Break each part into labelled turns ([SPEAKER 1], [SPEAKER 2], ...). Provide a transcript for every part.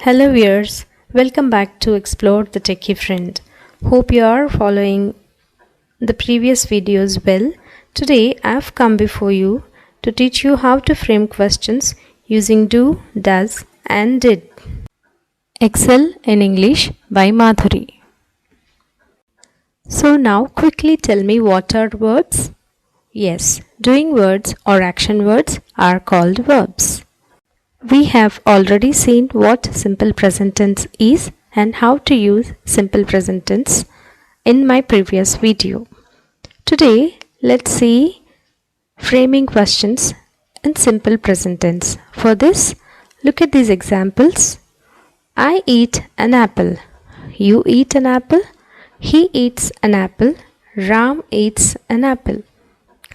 [SPEAKER 1] Hello viewers, welcome back to Explore the Techie Friend. Hope you are following the previous videos well. Today I have come before you to teach you how to frame questions using do, does and did. Excel in English by Madhuri. So now quickly tell me, what are verbs? Yes, doing words or action words are called verbs. We have already seen what simple present tense is and how to use simple present tense in my previous video. Today, let's see framing questions in simple present tense. For this, look at these examples. I eat an apple. You eat an apple. He eats an apple. Ram eats an apple.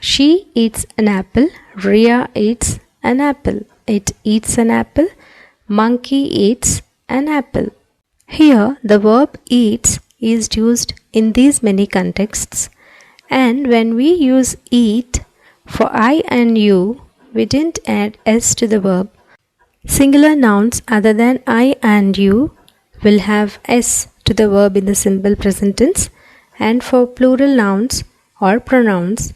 [SPEAKER 1] She eats an apple. Ria eats an apple. It eats an apple. Monkey eats an apple. Here, the verb eats is used in these many contexts, and when we use eat for I and you, we didn't add s to the verb. Singular nouns other than I and you will have s to the verb in the simple present tense, and for plural nouns or pronouns,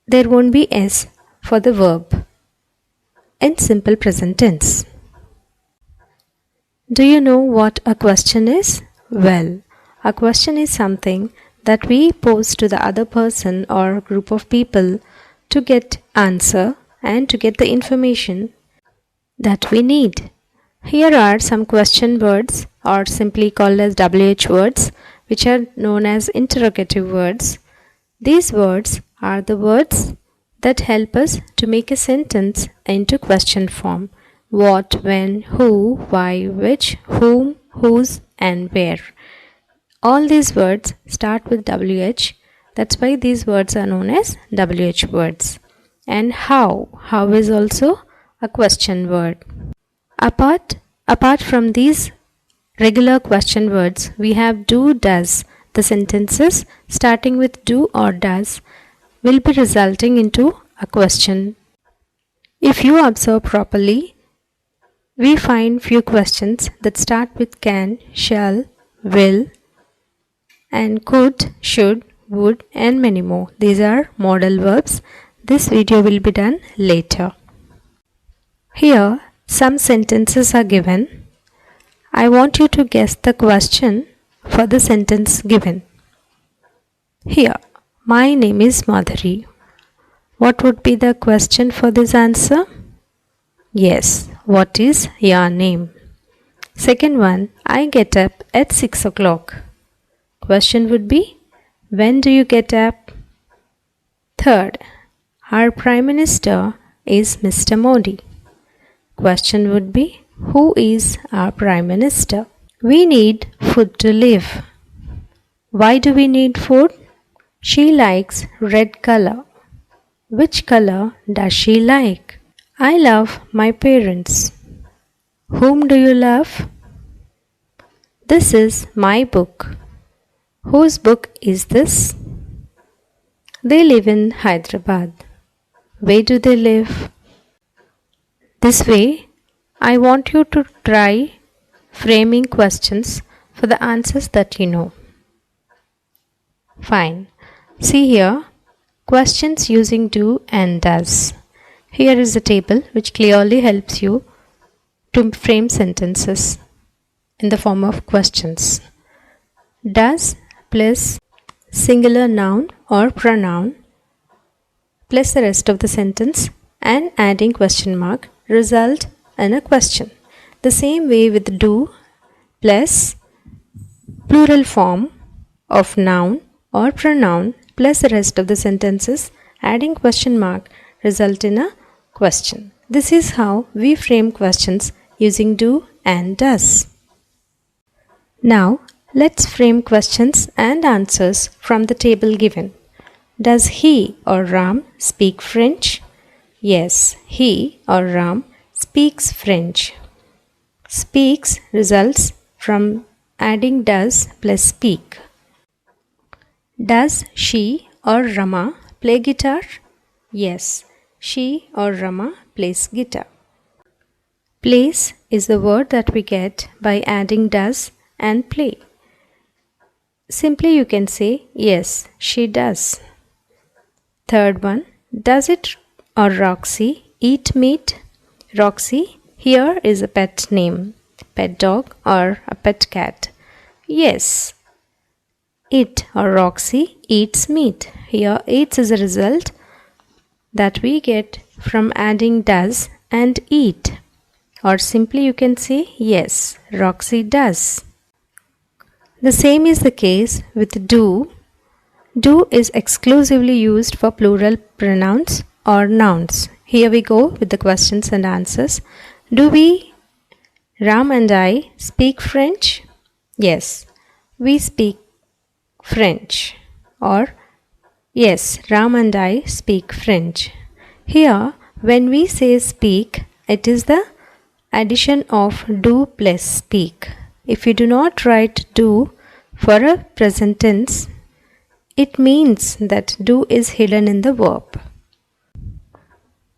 [SPEAKER 1] there won't be s for the verb in simple present tense. Do you know what a question is? Well, a question is something that we pose to the other person or group of people to get answer and to get the information that we need. Here are some question words, or simply called as WH words, which are known as interrogative words. These words are the words that help us to make a sentence into question form. What, when, who, why, which, whom, whose and where. All these words start with WH. That's why these words are known as WH words. And how. How is also a question word. Apart from these regular question words, we have do, does. The sentences starting with do or does will be resulting into a question. If you observe properly, we find few questions that start with can, shall, will, and could, should, would, and many more. These are modal verbs. This video will be done later. Here, some sentences are given. I want you to guess the question for the sentence given. Here, my name is Madhuri. What would be the question for this answer? Yes, what is your name? Second one, I get up at 6 o'clock. Question would be, when do you get up? Third, our Prime Minister is Mr. Modi. Question would be, who is our Prime Minister? We need food to live. Why do we need food? She likes red color. Which color does she like? I love my parents. Whom do you love? This is my book. Whose book is this? They live in Hyderabad. Where do they live? This way, I want you to try framing questions for the answers that you know. Fine. See here, questions using do and does. Here is a table which clearly helps you to frame sentences in the form of questions. Does plus singular noun or pronoun plus the rest of the sentence and adding question mark result in a question. The same way with do plus plural form of noun or pronoun plus the rest of the sentences adding question mark result in a question. This is how we frame questions using do and does. Now let's frame questions and answers from the table given. Does he or Ram speak French? Yes, he or Ram speaks French. Speaks results from adding does plus speak. Does she or Rama play guitar? Yes, she or Rama plays guitar. Plays is the word that we get by adding does and play. Simply you can say yes, she does. Third one, does it or Roxy eat meat? Roxy here is a pet name, pet dog or a pet cat. Yes, it or Roxy eats meat. Here eats is a result that we get from adding does and eat. Or simply you can say yes, Roxy does. The same is the case with do. Do is exclusively used for plural pronouns or nouns. Here we go with the questions and answers. Do we, Ram and I, speak French? Yes, we speak French. Or yes, Ram and I speak French. Here, when we say speak, it is the addition of do plus speak. If you do not write do for a present tense, it means that do is hidden in the verb.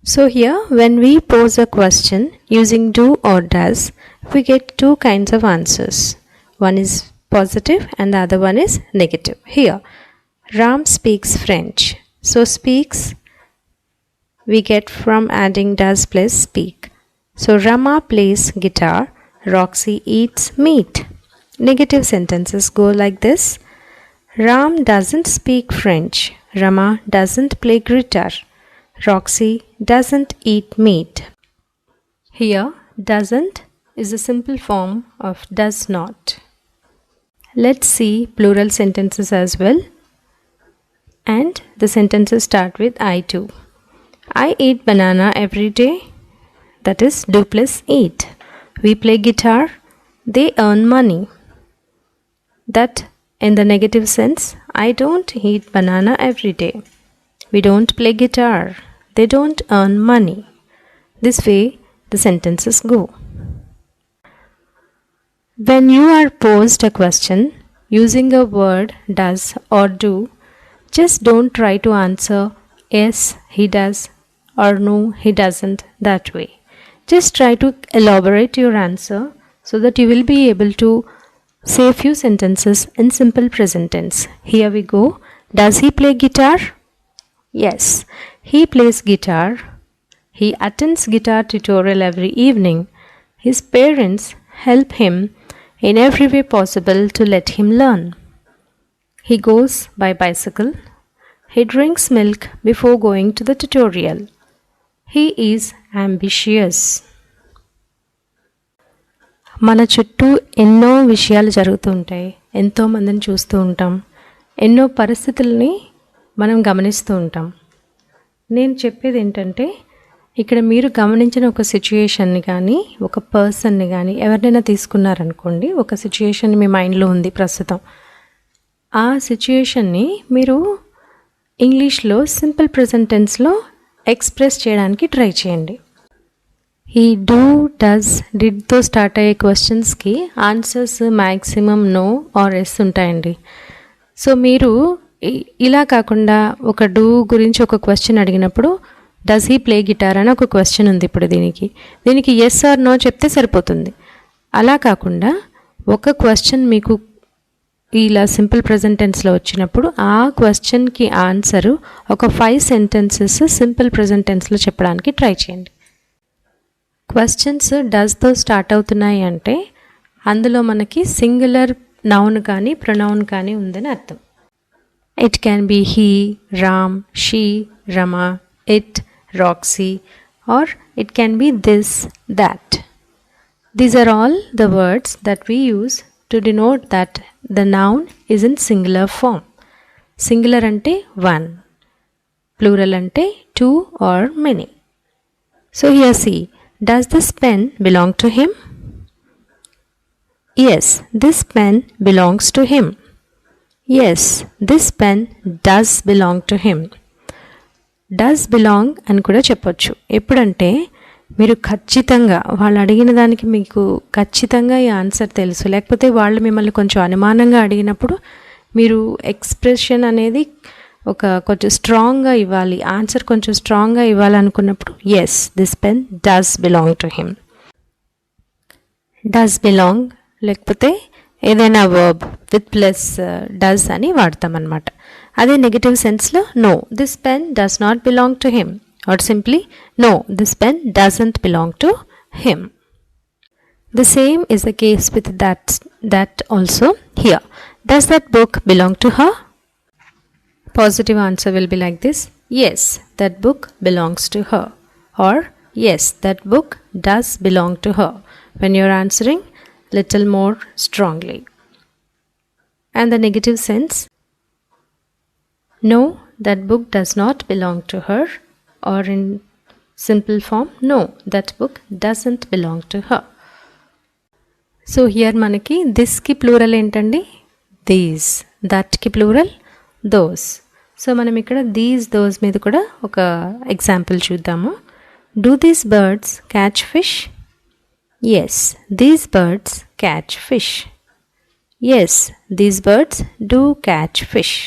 [SPEAKER 1] So here, when we pose a question using do or does, we get two kinds of answers. One is positive and the other one is negative. Here, Ram speaks French. So speaks we get from adding does plus speak. So Rama plays guitar, Roxy eats meat. Negative sentences go like this. Ram doesn't speak French. Rama doesn't play guitar. Roxy doesn't eat meat. Here, doesn't is a simple form of does not. Let's see plural sentences as well. And the sentences start with I too. I eat banana every day. That is do plus eat. We play guitar. They earn money. That in the negative sense, I don't eat banana every day. We don't play guitar. They don't earn money. This way the sentences go. When you are posed a question using a word does or do, just don't try to answer yes, he does or no, he doesn't that way. Just try to elaborate your answer so that you will be able to say a few sentences in simple present tense. Here we go. Does he play guitar? Yes, he plays guitar. He attends guitar tutorial every evening. His parents help him in every way possible to let him learn. He goes by bicycle. He drinks milk before going to the tutorial. He is ambitious. మన చుట్టూ ఎన్నో విషయాలు జరుగుతుంటాయి, ఎంతో మందిని చూస్తూ ఉంటాం, ఎన్నో పరిస్థితుల్ని మనం గమనిస్తూ ఉంటాం. నేను చెప్పేది ఏంటంటే, ఇక్కడ మీరు గమనించిన ఒక సిచ్యుయేషన్ని కానీ ఒక పర్సన్ని కానీ ఎవరినైనా తీసుకున్నారనుకోండి, ఒక సిచ్యుయేషన్ మీ మైండ్లో ఉంది ప్రస్తుతం. ఆ సిచ్యుయేషన్ని మీరు ఇంగ్లీష్లో సింపుల్ ప్రెజెంట్ టెన్స్లో ఎక్స్ప్రెస్ చేయడానికి ట్రై చేయండి. ఈ డూ, డస్, డిడ్తో స్టార్ట్ అయ్యే క్వశ్చన్స్కి answers maximum no or yes ఉంటాయండి. సో మీరు ఇలా కాకుండా ఒక డూ గురించి ఒక క్వశ్చన్ అడిగినప్పుడు డస్ హీ ప్లే గిటార్ అని ఒక క్వశ్చన్ ఉంది. ఇప్పుడు దీనికి ఎస్ ఆర్ నో చెప్తే సరిపోతుంది. అలా కాకుండా ఒక క్వశ్చన్ మీకు ఇలా సింపుల్ ప్రెజెంట్ టెన్స్లో వచ్చినప్పుడు ఆ క్వశ్చన్కి ఆన్సరు ఒక 5 సెంటెన్సెస్ సింపుల్ ప్రెజెంట్ టెన్స్లో చెప్పడానికి ట్రై చేయండి. క్వశ్చన్స్ డస్తో స్టార్ట్ అవుతున్నాయి అంటే అందులో మనకి సింగులర్ నౌన్ కానీ ప్రొనౌన్ కానీ ఉందని అర్థం. It can be he, Ram, she, Rama, it, Roxy, or it can be this, that. These are all the words that we use to denote that the noun is in singular form. Singular ante one, plural ante two or many. So here see, does this pen belong to him? Yes, this pen belongs to him. Yes, this pen does belong to him. Does belong అని కూడా చెప్పొచ్చు. ఎప్పుడంటే మీరు ఖచ్చితంగా వాళ్ళు అడిగిన దానికి మీకు ఖచ్చితంగా ఈ ఆన్సర్ తెలుసు, లేకపోతే వాళ్ళు మిమ్మల్ని కొంచెం అనుమానంగా అడిగినప్పుడు మీరు ఎక్స్ప్రెషన్ అనేది కొంచెం స్ట్రాంగ్గా ఇవ్వాలి, ఆన్సర్ కొంచెం స్ట్రాంగ్గా ఇవ్వాలనుకున్నప్పుడు yes this pen does belong to him. Does belong లేకపోతే ఏదైనా వర్బ్ విత్ ప్లస్ డస్ అని వాడతామన్నమాట. అదే నెగిటివ్ సెన్స్లో no this pen does not belong to him or simply no this pen doesn't belong to him. The same is the case with that also here. Does that book belong to her? Positive answer will be like this. Yes, that book belongs to her. Or yes, that book does belong to her. When you are answering little more strongly. And the negative sense, no, that book does not belong to her. Or in simple form, no, that book doesn't belong to her. So here మనకి దిస్కి plural ఏంటండి these, దట్కి plural those. So మనం ఇక్కడ these those మీద కూడా ఒక example చూద్దాము. Do these birds catch fish? Yes these birds catch fish. Yes these birds do catch fish.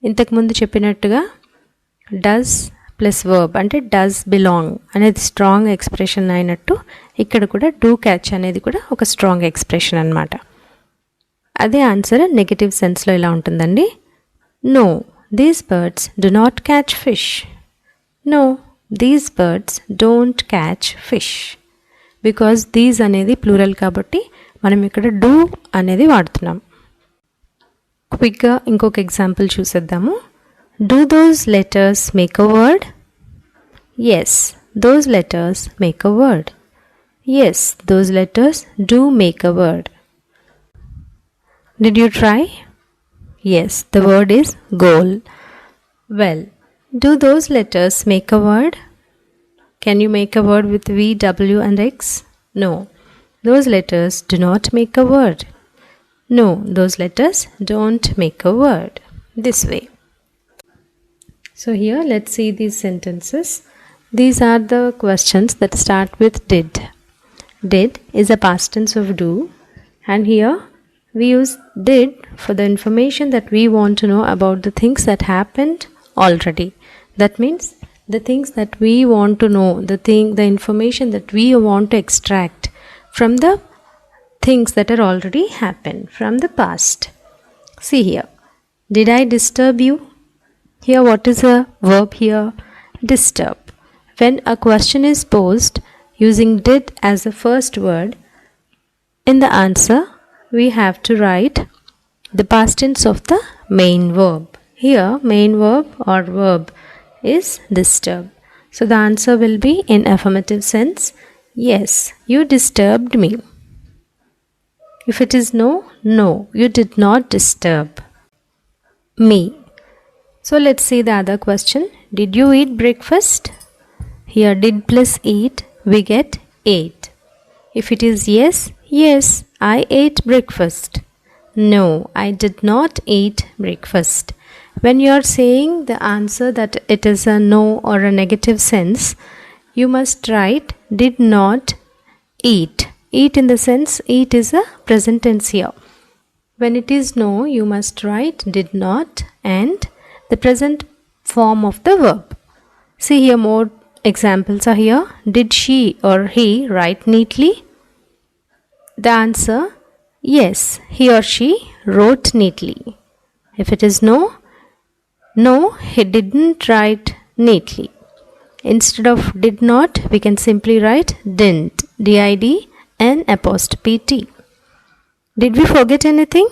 [SPEAKER 1] ఇంతకుముందు చెప్పినట్టుగా డస్ ప్లస్ వర్బ్ అంటే డస్ బిలాంగ్ అనేది స్ట్రాంగ్ ఎక్స్ప్రెషన్ అయినట్టు ఇక్కడ కూడా డూ క్యాచ్ అనేది కూడా ఒక స్ట్రాంగ్ ఎక్స్ప్రెషన్ అనమాట. అదే ఆన్సర్ నెగిటివ్ సెన్స్లో ఇలా ఉంటుందండి. No these birds do not catch fish. No these birds don't catch fish. Because these అనేది ప్లూరల్ కాబట్టి మనం ఇక్కడ డూ అనేది వాడుతున్నాం. క్విక్గా ఇంకొక ఎగ్జాంపుల్ చూసేద్దాము. Do those letters make a word? Yes, those letters make a word. Yes, those letters do make a word. Did you try? Yes, the word is goal. Well, do those letters make a word? Can you make a word with V, W and X? No, those letters do not make a word. No, those letters don't make a word. This way. So here let's see these sentences. These are the questions that start with did. Did is a past tense of do, and here we use did for the information that we want to know about the things that happened already. That means the things that we want to know, the information that we want to extract from the things that are already happened from the past. See here. Did I disturb you? Here what is a verb here? Disturb. When a question is posed using did as the first word, in the answer we have to write the past tense of the main verb. Here main verb or verb is disturb. So the answer will be in affirmative sense. Yes, you disturbed me. If it is no, no, you did not disturb me. So let's see the other question. Did you eat breakfast? Here did plus eat, we get ate. If it is yes, yes, I ate breakfast. No, I did not eat breakfast. When you are saying the answer that it is a no or a negative sense, you must write did not eat. Eat in the sense eat is a present tense here. When it is no, you must write did not and the present form of the verb. See here more examples are here. Did she or he write neatly? The answer yes, he or she wrote neatly. If it is no, no, he didn't write neatly. Instead of did not, we can simply write didn't, D-I-D-N'-T. Did we forget anything?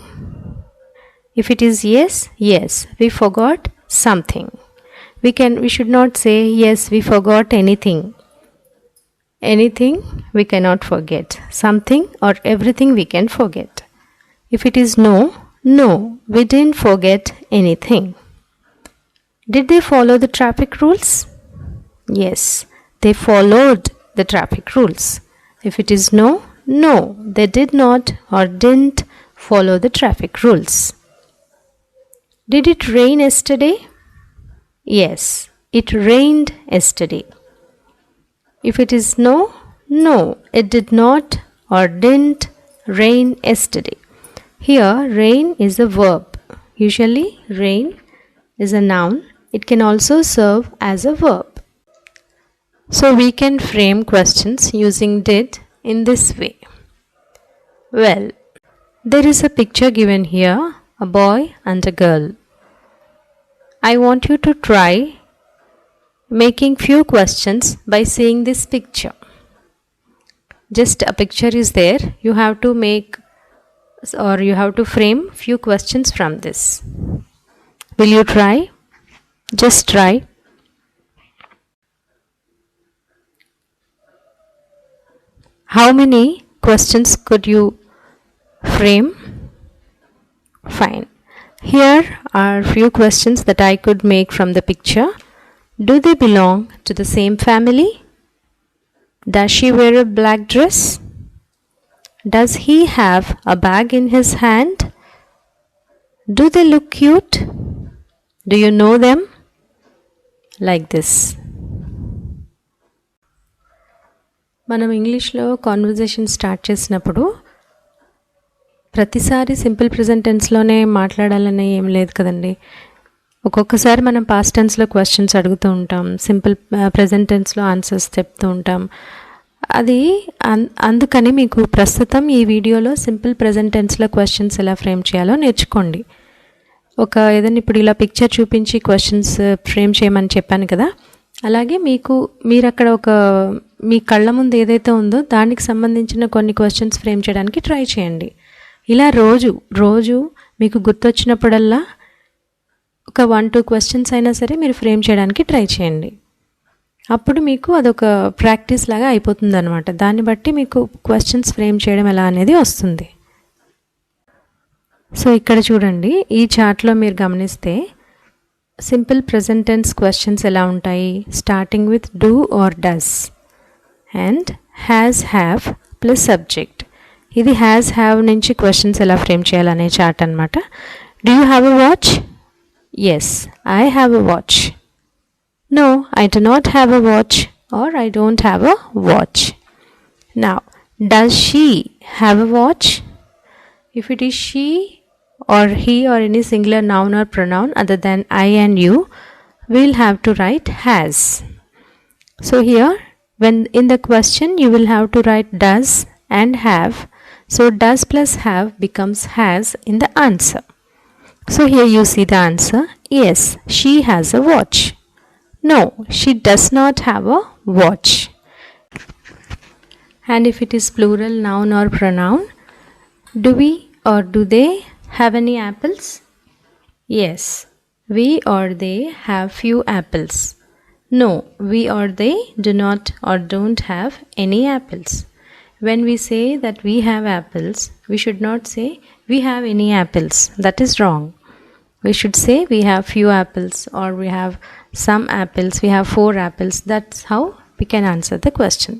[SPEAKER 1] If it is yes, yes, we forgot something. We should not say yes, we forgot anything. Anything we cannot forget. Something or everything we can forget. If it is no, no, we didn't forget anything. Did they follow the traffic rules? Yes, they followed the traffic rules. If it is no, no, they did not or didn't follow the traffic rules. Did it rain yesterday? Yes, it rained yesterday. If it is no, no, it did not or didn't rain yesterday. Here rain is a verb. Usually, rain is a noun. It can also serve as a verb. So we can frame questions using did in this way. Well, there is a picture given here, a boy and a girl. I want you to try making few questions by seeing this picture. Just a picture is there. You have to make or you have to frame few questions from this. Will you try? Just try. How many questions could you frame? Fine. Here are few questions that I could make from the picture. Do they belong to the same family? Does she wear a black dress? Does he have a bag in his hand? Do they look cute? Do you know them? Like this. మనం ఇంగ్లీష్లో conversation start చేసినప్పుడు ప్రతిసారి simple present టెన్స్లోనే మాట్లాడాలని ఏం లేదు కదండి. ఒక్కొక్కసారి మనం పాస్ట్ టెన్స్లో క్వశ్చన్స్ అడుగుతూ ఉంటాం, సింపుల్ ప్రెజెంట్ టెన్స్లో ఆన్సర్స్ చెప్తూ ఉంటాం. అది అందుకని మీకు ప్రస్తుతం ఈ వీడియోలో సింపుల్ ప్రెజెంట్ టెన్స్లో క్వశ్చన్స్ ఎలా ఫ్రేమ్ చేయాలో నేర్చుకోండి. ఏదైనా ఇప్పుడు ఇలా పిక్చర్ చూపించి క్వశ్చన్స్ ఫ్రేమ్ చేయమని చెప్పాను కదా, అలాగే మీరు అక్కడ మీ కళ్ళ ముందు ఏదైతే ఉందో దానికి సంబంధించిన కొన్ని క్వశ్చన్స్ ఫ్రేమ్ చేయడానికి ట్రై చేయండి. ఇలా రోజు మీకు గుర్తొచ్చినప్పుడల్లా ఒక 1-2 క్వశ్చన్స్ అయినా సరే మీరు ఫ్రేమ్ చేయడానికి ట్రై చేయండి. అప్పుడు మీకు అదొక ప్రాక్టీస్ లాగా అయిపోతుంది అనమాట. దాన్ని బట్టి మీకు క్వశ్చన్స్ ఫ్రేమ్ చేయడం ఎలా అనేది వస్తుంది. సో ఇక్కడ చూడండి, ఈ చార్ట్లో మీరు గమనిస్తే సింపుల్ ప్రెజెంట్ టెన్స్ క్వశ్చన్స్ ఎలా ఉంటాయి. Starting with do or does and has have plus subject. ఇది హ్యాస్ హ్యావ్ నుంచి క్వశ్చన్స్ ఎలా ఫ్రేమ్ చేయాలనే చార్ట్ అనమాట. Do you have a watch? Yes, I have a watch. No, I do not have a watch, or I don't have a watch. Now, does she have a watch? If it is she or he or any singular noun or pronoun other than I and you, we'll have to write has. So here, when in the question, you will have to write does and have. So does plus have becomes has in the answer. So here you see the answer. Yes, she has a watch. No, she does not have a watch. And if it is plural noun or pronoun, do we or do they have any apples? Yes, we or they have few apples. No, we or they do not or don't have any apples. When we say that we have apples, we should not say we have any apples. That is wrong. We should say we have few apples or we have some apples, we have 4 apples. That's how we can answer the question.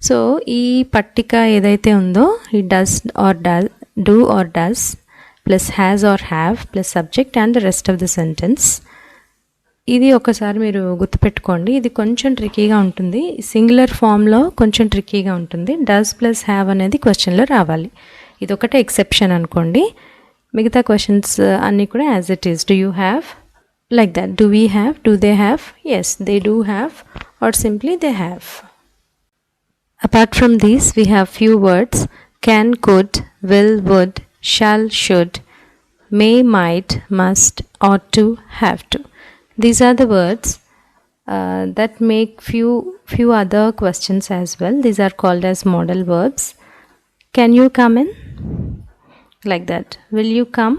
[SPEAKER 1] So ee pattika edaithe undo, it does or does, do or does plus has or have plus subject and the rest of the sentence. ఇది ఒకసారి మీరు గుర్తుపెట్టుకోండి. ఇది కొంచెం ట్రికీగా ఉంటుంది, singular ఫామ్లో కొంచెం ట్రికీగా ఉంటుంది. డస్ ప్లస్ హ్యావ్ అనేది క్వశ్చన్లో రావాలి. ఇది ఒకటే ఎక్సెప్షన్ అనుకోండి. మిగతా క్వశ్చన్స్ అన్నీ కూడా as it is. Do you have, like that. Do we have? Do they have? Yes, they do have, or simply they have. Apart from these, we have few words: can, could, will, would, shall, should, may, might, must, ought to, have to. These are the words that make few other questions as well. These are called as modal verbs. Can you come in? Like that. Will you come?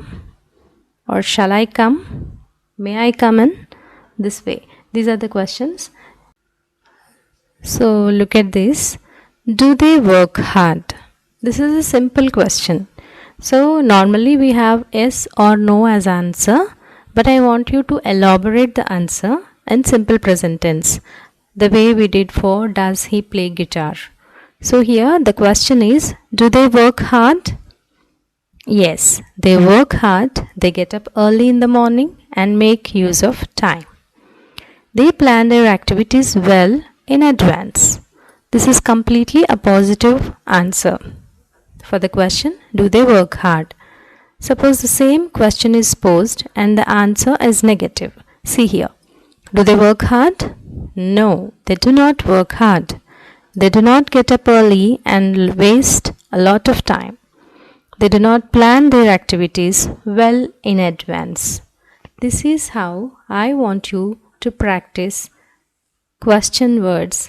[SPEAKER 1] Or shall I come? May I come in? This way. These are the questions. So look at this. Do they work hard? This is a simple question. So normally we have yes or no as answer, but I want you to elaborate the answer in simple present tense, the way we did for does he play guitar. So here the question is, do they work hard? Yes, they work hard. They get up early in the morning and make use of time. They plan their activities well in advance. This is completely a positive answer for the question, do they work hard? Suppose the same question is posed and the answer is negative. See here. Do they work hard? No, they do not work hard. They do not get up early and waste a lot of time. They do not plan their activities well in advance. This is how I want you to practice question words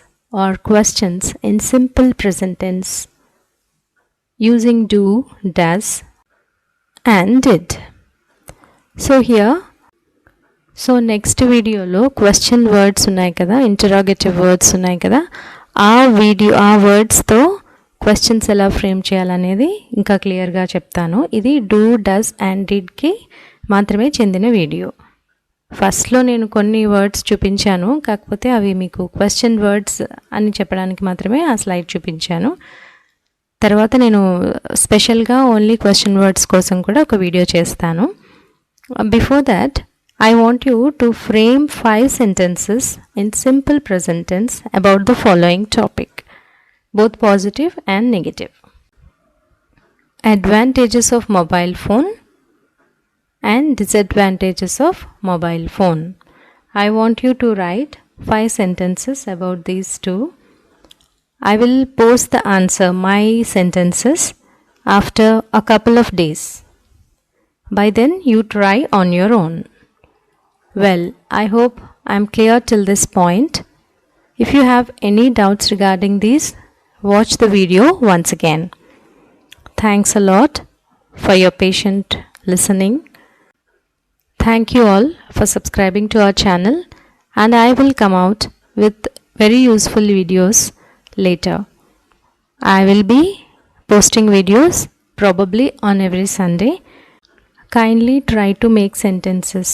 [SPEAKER 1] or questions in simple present tense using do, does, and did. So next వీడియోలో question words ఉన్నాయి కదా, interrogative words ఉన్నాయి కదా, ఆ వర్డ్స్తో questions ఎలా frame చేయాలనేది ఇంకా క్లియర్గా చెప్తాను. ఇది డూ, డస్ అండ్ డిడ్కి మాత్రమే చెందిన వీడియో. ఫస్ట్లో నేను కొన్ని వర్డ్స్ చూపించాను, కాకపోతే అవి మీకు క్వశ్చన్ వర్డ్స్ అని చెప్పడానికి మాత్రమే ఆ స్లైడ్ చూపించాను. తర్వాత నేను స్పెషల్గా ఓన్లీ క్వశ్చన్ వర్డ్స్ కోసం కూడా ఒక వీడియో చేస్తాను. Before that I want you to frame 5 sentences in simple present tense about the following topic, both positive and negative. Advantages of mobile phone and disadvantages of mobile phone. I want you to write 5 sentences about these two. I will post the answer, my sentences, after a couple of days. By then you try on your own. Well, I hope I am clear till this point. If you have any doubts regarding these, watch the video once again. Thanks a lot for your patient listening. Thank you all for subscribing to our channel, and I will come out with very useful videos later. I will be posting videos probably on every Sunday. Kindly try to make sentences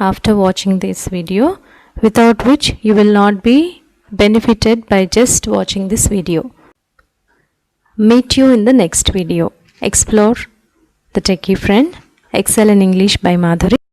[SPEAKER 1] after watching this video, without which you will not be benefited by just watching this video. Meet you in the next video. Explore the Techie Friend. Excel in English by Madhuri.